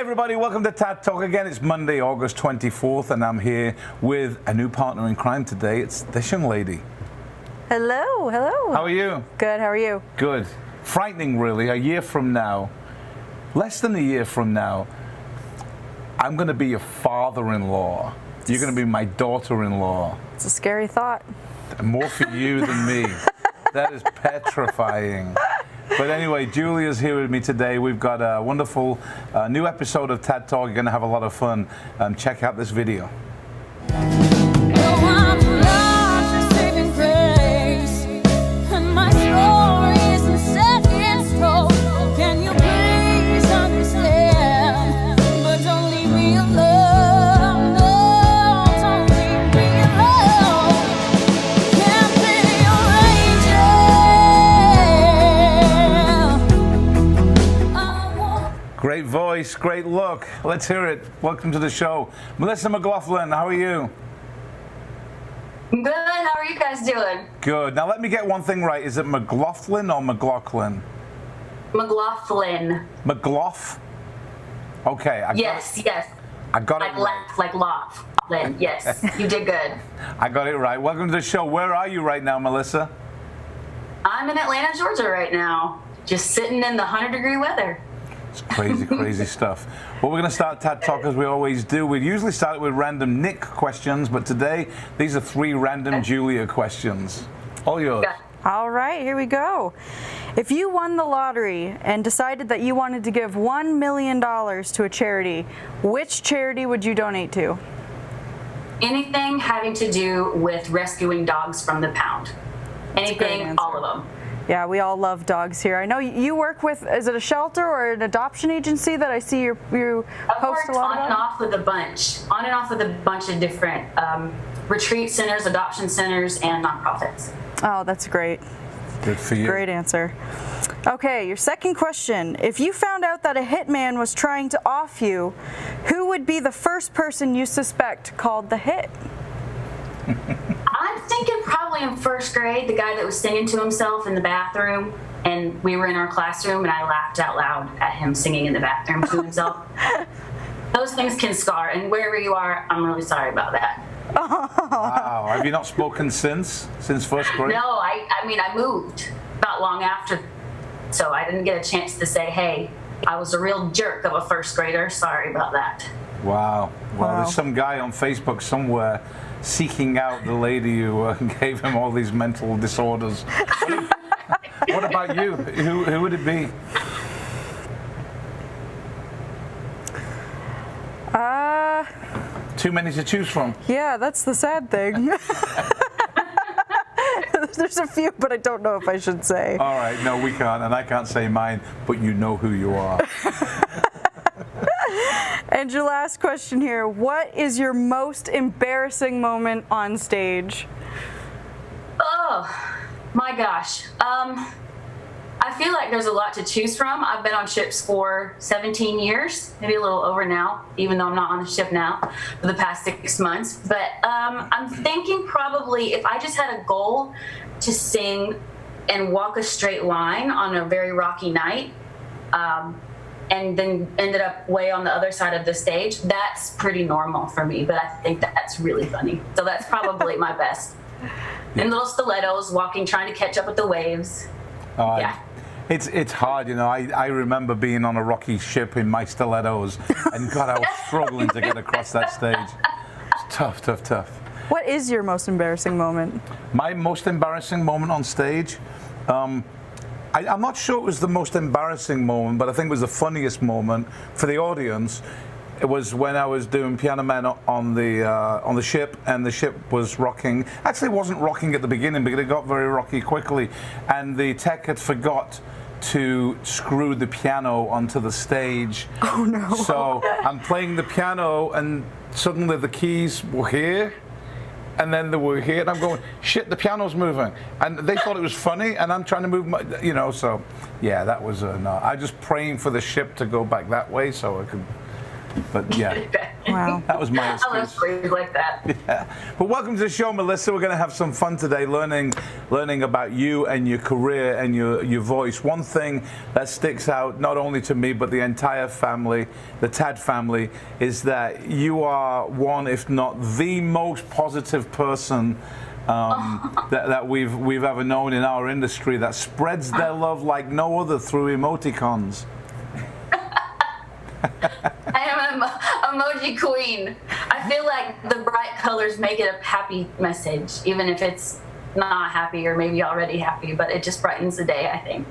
everybody, welcome to TADTalk again. It's Monday, August 24th, and I'm here with a new partner in crime today. It's this young lady. Hello, hello. How are you? Good, how are you? Good. Frightening, really. A year from now, less than a year from now, I'm going to be your father-in-law. You're going to be my daughter-in-law. It's a scary thought. More for you than me. That is petrifying. But anyway, Julia's here with me today. We've got a wonderful new episode of TADTalk. You're going to have a lot of fun. Check out this video. Great voice, great look. Let's hear it. Welcome to the show. Melissa McLaughlin, how are you? Good. How are you guys doing? Good. Now let me get one thing right. Is it McLaughlin or McLaughlin? McLaughlin. McLaughlin? Okay. Yes. I got it right. Like Laughlin. Yes, you did good. I got it right. Welcome to the show. Where are you right now, Melissa? I'm in Atlanta, Georgia right now. Just sitting in the 100-degree weather. It's crazy, crazy stuff. Well, we're going to start TADTalk as we always do. We usually start with random Nick questions, but today these are 3 random Julia questions. All yours. Yeah. All right, here we go. If you won the lottery and decided that you wanted to give $1 million to a charity, which charity would you donate to? Anything having to do with rescuing dogs from the pound. Anything, all of them. Yeah, we all love dogs here. I know you work with, is it a shelter or an adoption agency that I see you post a lot on about? and off with a bunch of different retreat centers, adoption centers, and nonprofits. Oh, that's great. Good for you. Great answer. Okay, your second question. If you found out that a hitman was trying to off you, who would be the first person you suspect called the hit? I'm thinking probably in first grade, the guy that was singing to himself in the bathroom, and we were in our classroom, and I laughed out loud at him singing in the bathroom to himself. Those things can scar, and wherever you are, I'm really sorry about that. Wow. Have you not spoken since first grade? No, I moved not long after, so I didn't get a chance to say, hey, I was a real jerk of a first grader. Sorry about that. Wow. Well, there's some guy on Facebook somewhere seeking out the lady who gave him all these mental disorders. What about you? Who would it be? Too many to choose from. Yeah, that's the sad thing. There's a few, but I don't know if I should say. All right, no, we can't, and I can't say mine, but you know who you are. And your last question here, what is your most embarrassing moment on stage? Oh, my gosh. I feel like there's a lot to choose from. I've been on ships for 17 years, maybe a little over now, even though I'm not on the ship now for the past 6 months. But I'm thinking probably if I just had a goal to sing and walk a straight line on a very rocky night, and then ended up way on the other side of the stage, that's pretty normal for me, but I think that's really funny. So that's probably my best. In little stilettos, walking, trying to catch up with the waves. Yeah. It's hard, you know. I remember being on a rocky ship in my stilettos, and God, I was struggling to get across that stage. It's tough. What is your most embarrassing moment? My most embarrassing moment on stage? I'm not sure it was the most embarrassing moment, but I think it was the funniest moment for the audience. It was when I was doing Piano Man on the ship, and the ship was rocking. Actually, it wasn't rocking at the beginning, but it got very rocky quickly, and the tech had forgot to screw the piano onto the stage. Oh no! So I'm playing the piano, and suddenly the keys were here. And then they were here, and I'm going, shit, the piano's moving. And they thought it was funny, and I'm trying to move my, so, yeah, that was, no. I was just praying for the ship to go back that way so I could, but yeah. Wow. That was my I love excuse. stories like that. Yeah. But welcome to the show, Melissa. We're going to have some fun today learning about you and your career and your voice. One thing that sticks out, not only to me, but the entire family, the Tad family, is that you are one, if not the most positive person that we've ever known in our industry, that spreads their love like no other through emoticons. I am an emoji queen. I feel like the bright colors make it a happy message, even if it's not happy or maybe already happy, but it just brightens the day, I think.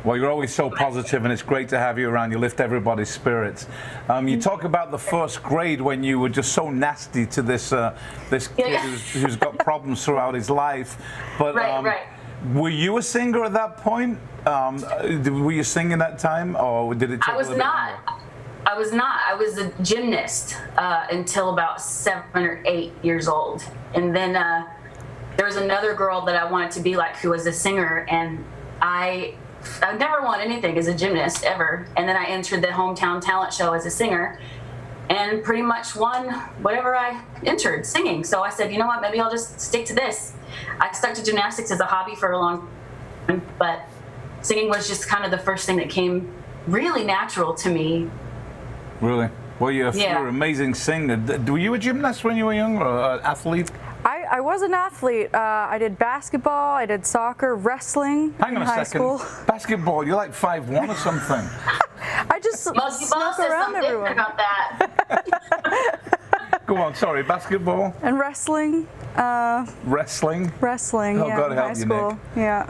Well, you're always so positive, and it's great to have you around. You lift everybody's spirits. You talk about the first grade when you were just so nasty to this kid who's got problems throughout his life. But Right. were you a singer at that point? Were you singing that time, or did it take I was a little not. bit more? I was not. I was a gymnast until about 7 or 8 years old. And then there was another girl that I wanted to be like who was a singer, and I never won anything as a gymnast ever. And then I entered the hometown talent show as a singer and pretty much won whatever I entered singing. So I said, you know what, maybe I'll just stick to this. I stuck to gymnastics as a hobby for a long time, but singing was just kind of the first thing that came really natural to me. Really? Well, you're Yeah. an amazing singer. Were you a gymnast when you were young, or an athlete? I was an athlete. I did basketball, I did soccer, wrestling Hang on in a high second. school. Basketball, you're like 5'1" or something. I just Monkey Ball snuck says around something different everyone. about that. Go on, sorry, basketball, And wrestling. wrestling. Wrestling, Oh, yeah, God in help high you, school. Nick. Yeah.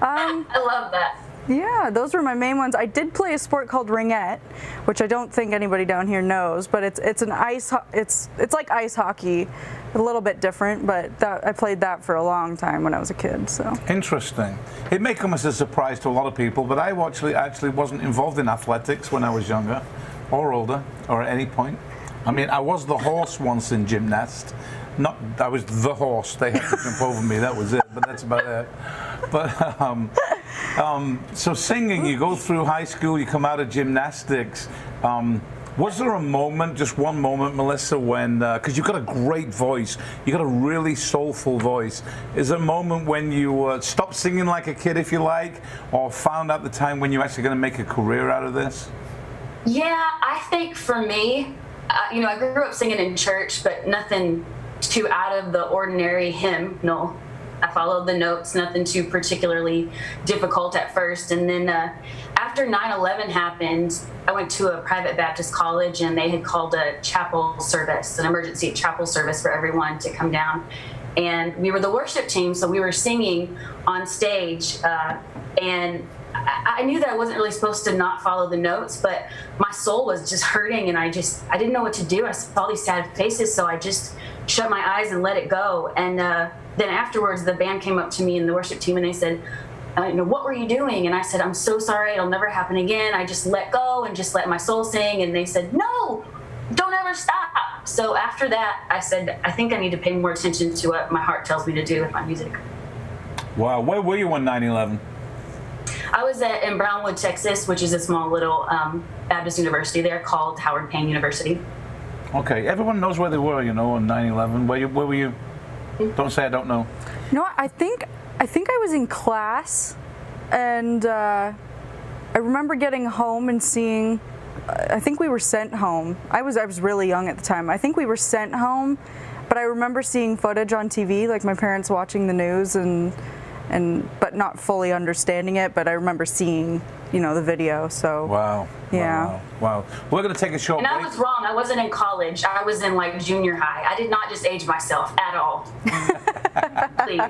I love that. Yeah, those were my main ones. I did play a sport called ringette, which I don't think anybody down here knows, but it's like ice hockey, a little bit different, but I played that for a long time when I was a kid. So Interesting. It may come as a surprise to a lot of people, but I actually wasn't involved in athletics when I was younger, or older, or at any point. I mean, I was the horse once in gymnast. I was the horse. They had to jump over me. That was it. But that's about it. But so singing, you go through high school, you come out of gymnastics. Was there a moment, just one moment, Melissa, when, because you've got a great voice, you've got a really soulful voice. Is there a moment when you stopped singing like a kid, if you like, or found out the time when you're actually going to make a career out of this? Yeah, I think for me, I grew up singing in church, but nothing too out of the ordinary hymnal. I followed the notes, nothing too particularly difficult at first. And then after 9/11 happened, I went to a private Baptist college, and they had called a chapel service, an emergency chapel service for everyone to come down. And we were the worship team, so we were singing on stage. And I knew that I wasn't really supposed to not follow the notes, but my soul was just hurting, and I didn't know what to do. I saw these sad faces, so I just shut my eyes and let it go. And then afterwards, the band came up to me and the worship team, and they said, what were you doing? And I said, I'm so sorry, it'll never happen again. I just let go and just let my soul sing. And they said, no, don't ever stop. So after that, I said, I think I need to pay more attention to what my heart tells me to do with my music. Wow, where were you on 9/11? I was in Brownwood, Texas, which is a small little Baptist university there called Howard Payne University. Okay, everyone knows where they were, on 9/11. Where were you? Don't say I don't know. You know what? I think I was in class, and I remember getting home and seeing. I think we were sent home. I was really young at the time. I think we were sent home, but I remember seeing footage on TV, like my parents watching the news but not fully understanding it. But I remember seeing, the video. So Wow. Yeah. Wow. We're going to take a short And I break. was wrong. I wasn't in college. I was in like junior high. I did not just age myself at all. Please.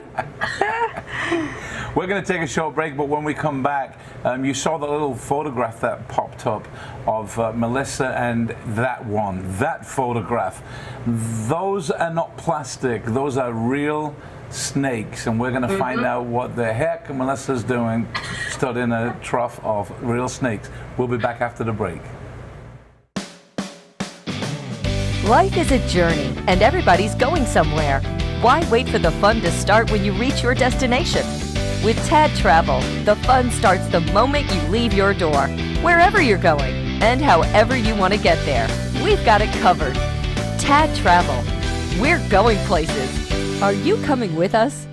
We're going to take a short break, but when we come back, you saw the little photograph that popped up of Melissa and that photograph. Those are not plastic. Those are real snakes, and we're going to find out what the heck Melissa's doing stood in a trough of real snakes. We'll be back after the break. Life is a journey, and everybody's going somewhere. Why wait for the fun to start when you reach your destination? With TAD Travel, the fun starts the moment you leave your door, wherever you're going. And however you want to get there, we've got it covered. Tad Travel. We're going places. Are you coming with us?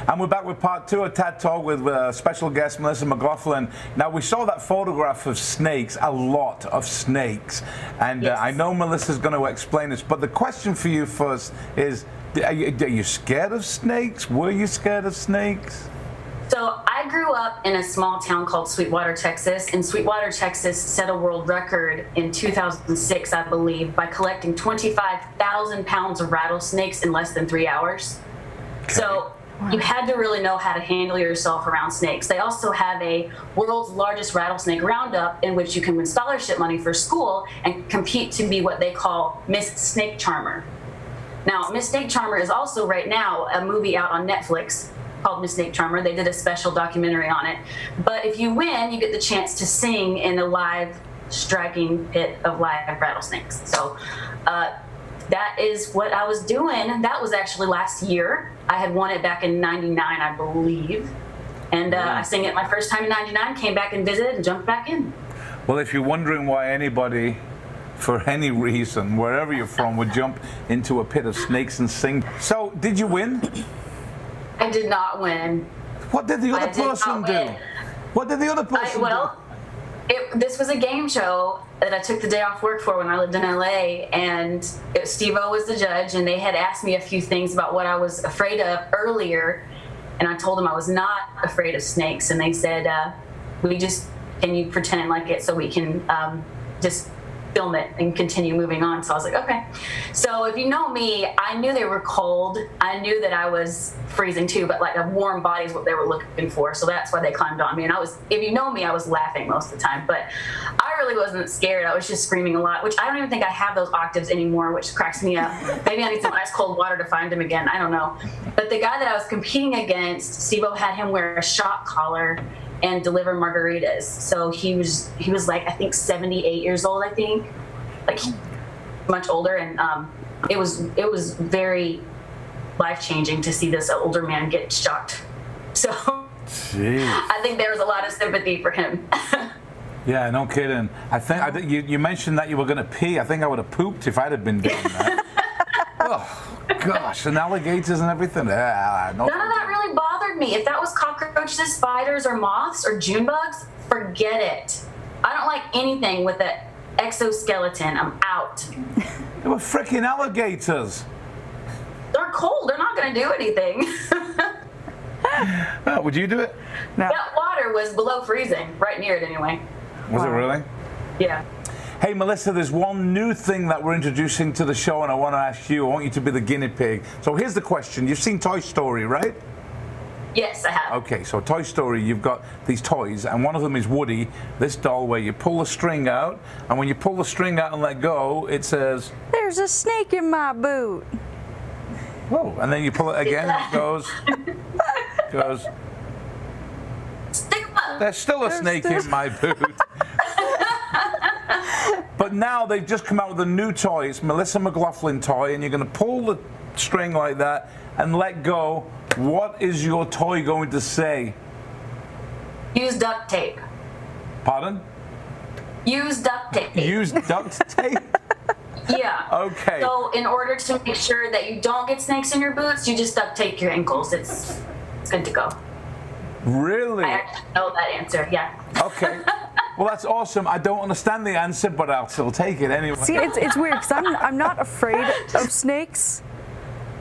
And we're back with part 2 of TADTalk with special guest Melissa McLaughlin. Now, we saw that photograph of snakes, a lot of snakes. And Yes. I know Melissa's going to explain this, but the question for you first is, are you scared of snakes? Were you scared of snakes? So I grew up in a small town called Sweetwater, Texas, and Sweetwater, Texas set a world record in 2006, I believe, by collecting 25,000 pounds of rattlesnakes in less than 3 hours. Okay. So you had to really know how to handle yourself around snakes. They also have a world's largest rattlesnake roundup in which you can win scholarship money for school and compete to be what they call Miss Snake Charmer. Now, Miss Snake Charmer is also right now a movie out on Netflix called Miss Snake Charmer. They did a special documentary on it. But if you win, you get the chance to sing in a live striking pit of live rattlesnakes. So that is what I was doing. That was actually last year. I had won it back in '99, I believe. And I sang it my first time in '99, came back and visited and jumped back in. Well, if you're wondering why anybody, for any reason, wherever you're from, would jump into a pit of snakes and sing. So, did you win? I did not win. What did the I other did not person do? win. What did the other person This was a game show that I took the day off work for when I lived in LA, and Steve-O was the judge, and they had asked me a few things about what I was afraid of earlier, and I told them I was not afraid of snakes, and they said, can you pretend like it so we can just film it and continue moving on? So I was like, okay. So if you know me, I knew they were cold. I knew that I was freezing too, but like a warm body is what they were looking for. So that's why they climbed on me. And if you know me, I was laughing most of the time, but I really wasn't scared. I was just screaming a lot, which I don't even think I have those octaves anymore, which cracks me up. Maybe I need some ice cold water to find them again. I don't know. But the guy that I was competing against, Steve-O had him wear a shock collar and deliver margaritas. So he was like, I think 78 years old, I think, like much older. And it was very life-changing to see this older man get shocked. So Jeez. I think there was a lot of sympathy for him. Yeah, no kidding. I think you mentioned that you were going to pee. I think I would have pooped if I'd have been doing that. Oh, gosh, and alligators and everything. None of that really bothered me. If that was cockroaches, spiders, or moths, or June bugs, forget it. I don't like anything with an exoskeleton. I'm out. They were freaking alligators. They're cold. They're not going to do anything. Would you do it? No. That water was below freezing, right near it anyway. Was it really? Yeah. Hey, Melissa, there's one new thing that we're introducing to the show, and I want to ask you. I want you to be the guinea pig. So here's the question. You've seen Toy Story, right? Yes, I have. Okay, so Toy Story, you've got these toys, and one of them is Woody, this doll where you pull the string out, and when you pull the string out and let go, it says, There's a snake in my boot. whoa, and then you pull it again, and it goes, Stick 'em up. there's still a snake in my boot. But now they've just come out with a new toy. It's Melissa McLaughlin toy, and you're going to pull the string like that and let go. What is your toy going to say? Use duct tape. Pardon? Use duct tape. Use duct tape? Yeah. Okay. So in order to make sure that you don't get snakes in your boots, you just duct tape your ankles. It's good to go. Really? I actually know that answer. Yeah. Okay. Well, that's awesome. I don't understand the answer, but I'll still take it anyway. See, it's weird because I'm not afraid of snakes,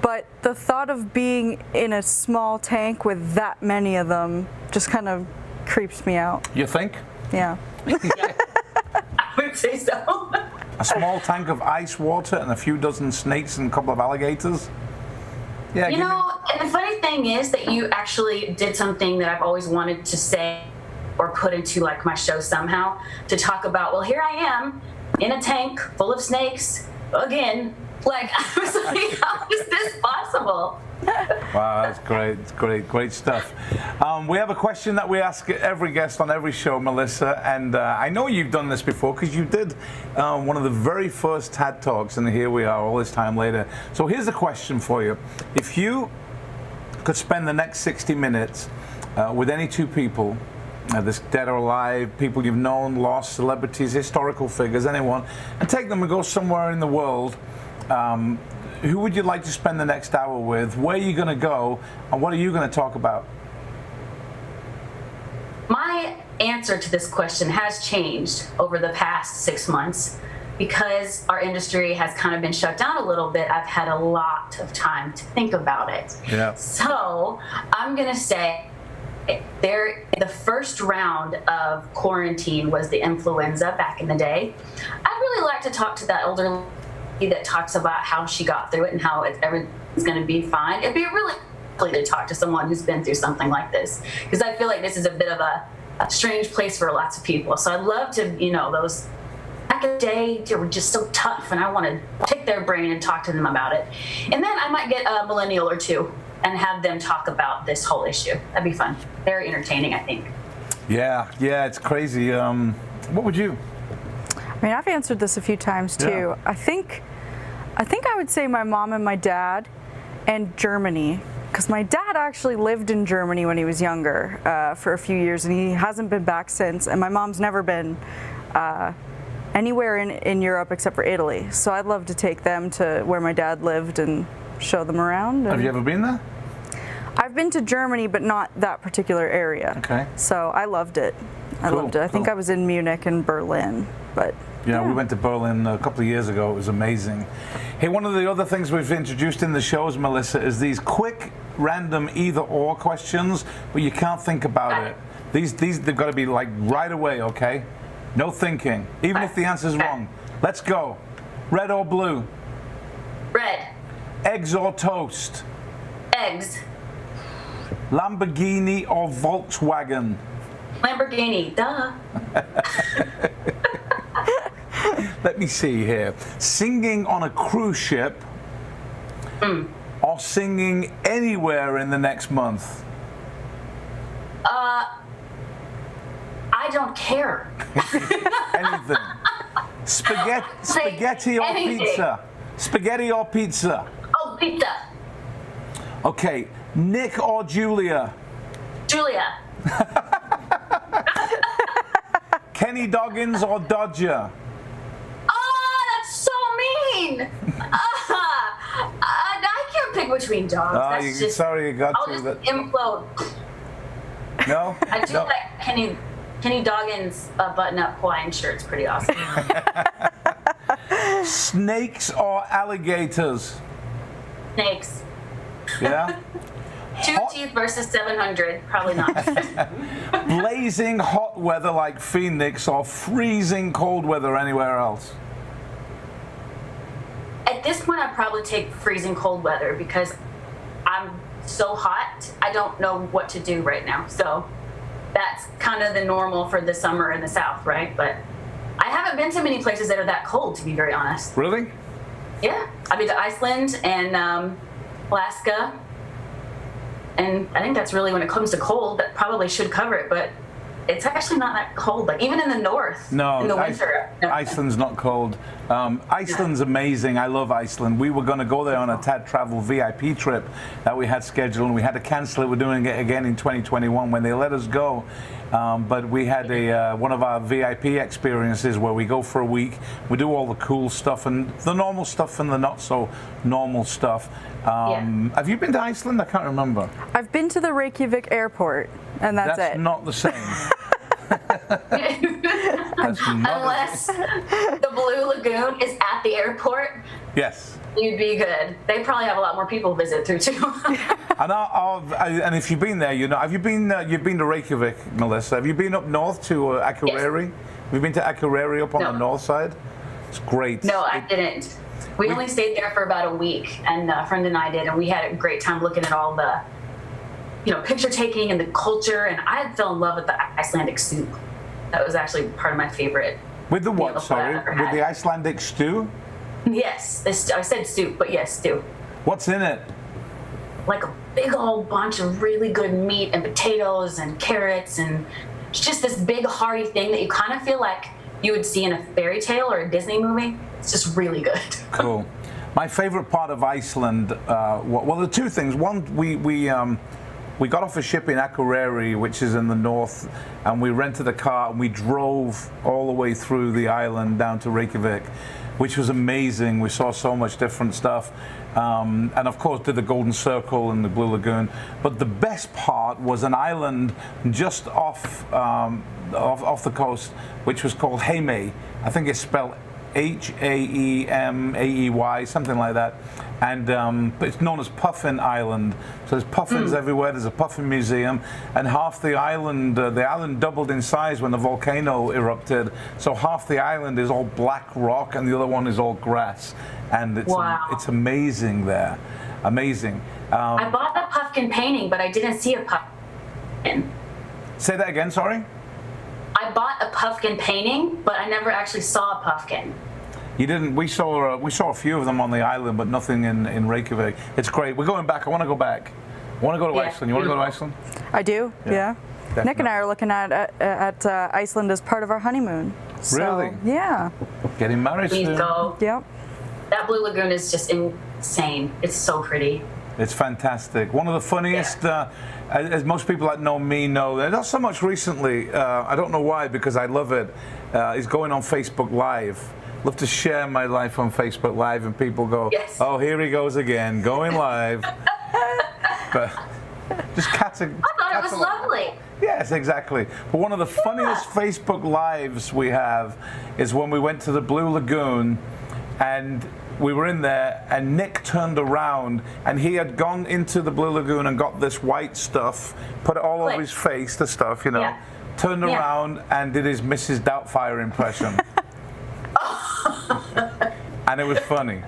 but the thought of being in a small tank with that many of them just kind of creeps me out. You think? Yeah. I would say so. A small tank of ice water and a few dozen snakes and a couple of alligators? Yeah. You know, and the funny thing is that you actually did something that I've always wanted to say or put into like my show somehow, to talk about, well, here I am in a tank full of snakes again. Like, I was like, how is this possible? Wow, that's great. It's great stuff. We have a question that we ask every guest on every show, Melissa, and I know you've done this before because you did one of the very first TAD Talks, and here we are all this time later. So here's a question for you. If you could spend the next 60 minutes with any two people, this dead or alive, people you've known, lost, celebrities, historical figures, anyone, and take them and go somewhere in the world. Who would you like to spend the next hour with? Where are you going to go? And what are you going to talk about? My answer to this question has changed over the past 6 months. Because our industry has kind of been shut down a little bit, I've had a lot of time to think about it. Yeah. So I'm going to say the first round of quarantine was the influenza back in the day. I'd really like to talk to that elder lady that talks about how she got through it and how everything's going to be fine. It'd be really lovely to talk to someone who's been through something like this, because I feel like this is a bit of a strange place for lots of people. So I'd love to, those back in the day, they were just so tough, and I want to pick their brain and talk to them about it. And then I might get a millennial or two and have them talk about this whole issue. That'd be fun. Very entertaining, I think. Yeah, it's crazy. What would you? I mean, I've answered this a few times too. Yeah. I think I would say my mom and my dad, and Germany, because my dad actually lived in Germany when he was younger for a few years, and he hasn't been back since. And my mom's never been anywhere in Europe except for Italy. So I'd love to take them to where my dad lived and show them around. Have you ever been there? I've been to Germany, but not that particular area. Okay. So I loved it. I loved it. I think I was in Munich and Berlin, but yeah, we went to Berlin a couple of years ago. It was amazing. Hey, one of the other things we've introduced in the shows, Melissa, is these quick, random either/or questions, but you can't think about it. These they've got to be like right away, okay? No thinking, even if the answer's wrong. Let's go. Red or blue? Red. Eggs or toast? Eggs. Lamborghini or Volkswagen? Lamborghini. Duh. Let me see here. Singing on a cruise ship or singing anywhere in the next month? I don't care. Anything. Spaghetti or anything. pizza? Spaghetti or pizza? Oh, pizza. Okay. Nick or Julia? Julia. Kenny Doggins or Dodger? Oh, that's so mean. I can't pick between dogs. That's just, sorry you got I'll to just that. implode. No? I do No. like Kenny Doggins' button-up Hawaiian shirt's pretty awesome. Snakes or alligators? Snakes. Yeah? 2 teeth versus 700. Probably not. Blazing hot weather like Phoenix or freezing cold weather anywhere else? At this point, I'd probably take freezing cold weather because I'm so hot, I don't know what to do right now. So that's kind of the normal for the summer in the South, right? But I haven't been to many places that are that cold, to be very honest. Really? Yeah. I've been to Iceland and Alaska. And I think that's really, when it comes to cold, that probably should cover it. But it's actually not that cold. Like even in the north, No, in the winter. Iceland's not cold. Iceland's amazing. I love Iceland. We were going to go there on a TAD Travel VIP trip that we had scheduled, and we had to cancel it. We're doing it again in 2021 when they let us go. But we had one of our VIP experiences where we go for a week. We do all the cool stuff and the normal stuff and the not so normal stuff. Have you been to Iceland? I can't remember. I've been to the Reykjavik airport, and that's it. Not the same. Unless the Blue Lagoon is at the airport, Yes. you'd be good. They probably have a lot more people visit through too. And if you've been there, have you been? You've been to Reykjavik, Melissa. Have you been up north to Akureyri? Have you been to Akureyri up on the north side? It's great. No, I didn't. We only stayed there for about a week, and a friend and I did, and we had a great time looking at all the, picture taking and the culture. And I fell in love with the Icelandic soup. That was actually part of my favorite. With the what? meal Sorry, I've ever with had. the Icelandic stew. Yes, I said soup, but yes, stew. What's in it? Like a big old bunch of really good meat and potatoes and carrots, and it's just this big hearty thing that you kind of feel like you would see in a fairy tale or a Disney movie. It's just really good. Cool. My favorite part of Iceland, well, there are two things. One, we we got off a ship in Akureyri, which is in the north, and we rented a car and we drove all the way through the island down to Reykjavik, which was amazing. We saw so much different stuff. And of course did the Golden Circle and the Blue Lagoon. But the best part was an island just off the coast, which was called Heimaey. I think it's spelled Haemaey, something like that. And but it's known as Puffin Island. So there's puffins everywhere. There's a puffin museum, and half the island doubled in size when the volcano erupted. So half the island is all black rock, and the other one is all grass. And it's amazing there, amazing. I bought a pumpkin painting, but I didn't see a pumpkin. Say that again. Sorry. I bought a pumpkin painting, but I never actually saw a pumpkin. You didn't. We saw a few of them on the island, but nothing in Reykjavik. It's great. We're going back. I want to go back. I want to go to Iceland. You want to go to Iceland? I do. Yeah. Definitely. Nick and I are looking at Iceland as part of our honeymoon. So, Really? Yeah. Getting married Please soon. go. Yep. That Blue Lagoon is just insane. It's so pretty. It's fantastic. One of the funniest, as most people that know me know, not so much recently, I don't know why, because I love it, is going on Facebook Live. Love to share my life on Facebook Live, and people go, Yes. oh, here he goes again, going live. But just I thought it was lovely. Yes, exactly. But one of the funniest Facebook Lives we have is when we went to the Blue Lagoon, and we were in there, and Nick turned around, and he had gone into the Blue Lagoon and got this white stuff, put it all over his face, the stuff, you know, Yeah. turned around and did his Mrs. Doubtfire impression. And it was funny.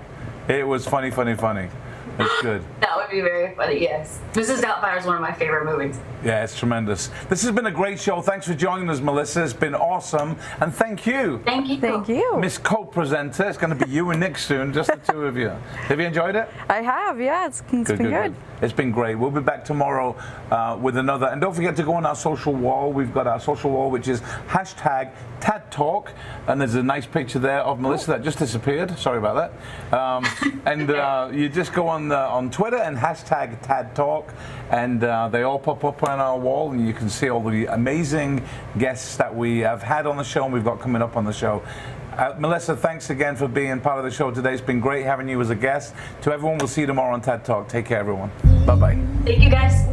It was funny. It's good. That would be very funny, yes. Mrs. Doubtfire is one of my favorite movies. Yeah, it's tremendous. This has been a great show. Thanks for joining us, Melissa. It's been awesome. And thank you. Thank you. Thank you. Miss Co-presenter. It's going to be you and Nick soon, just the two of you. Have you enjoyed it? I have. Yeah. It's been good. It's been great. We'll be back tomorrow with another. And don't forget to go on our social wall. We've got our social wall, which is #TADTalk. And there's a nice picture there of Melissa that just disappeared. Sorry about that. And you just go on Twitter and #TADTalk. And they all pop up on our wall. And you can see all the amazing guests that we have had on the show and we've got coming up on the show. Melissa, thanks again for being part of the show today. It's been great having you as a guest. To everyone, we'll see you tomorrow on TAD Talk. Take care, everyone. Bye-bye. Thank you, guys.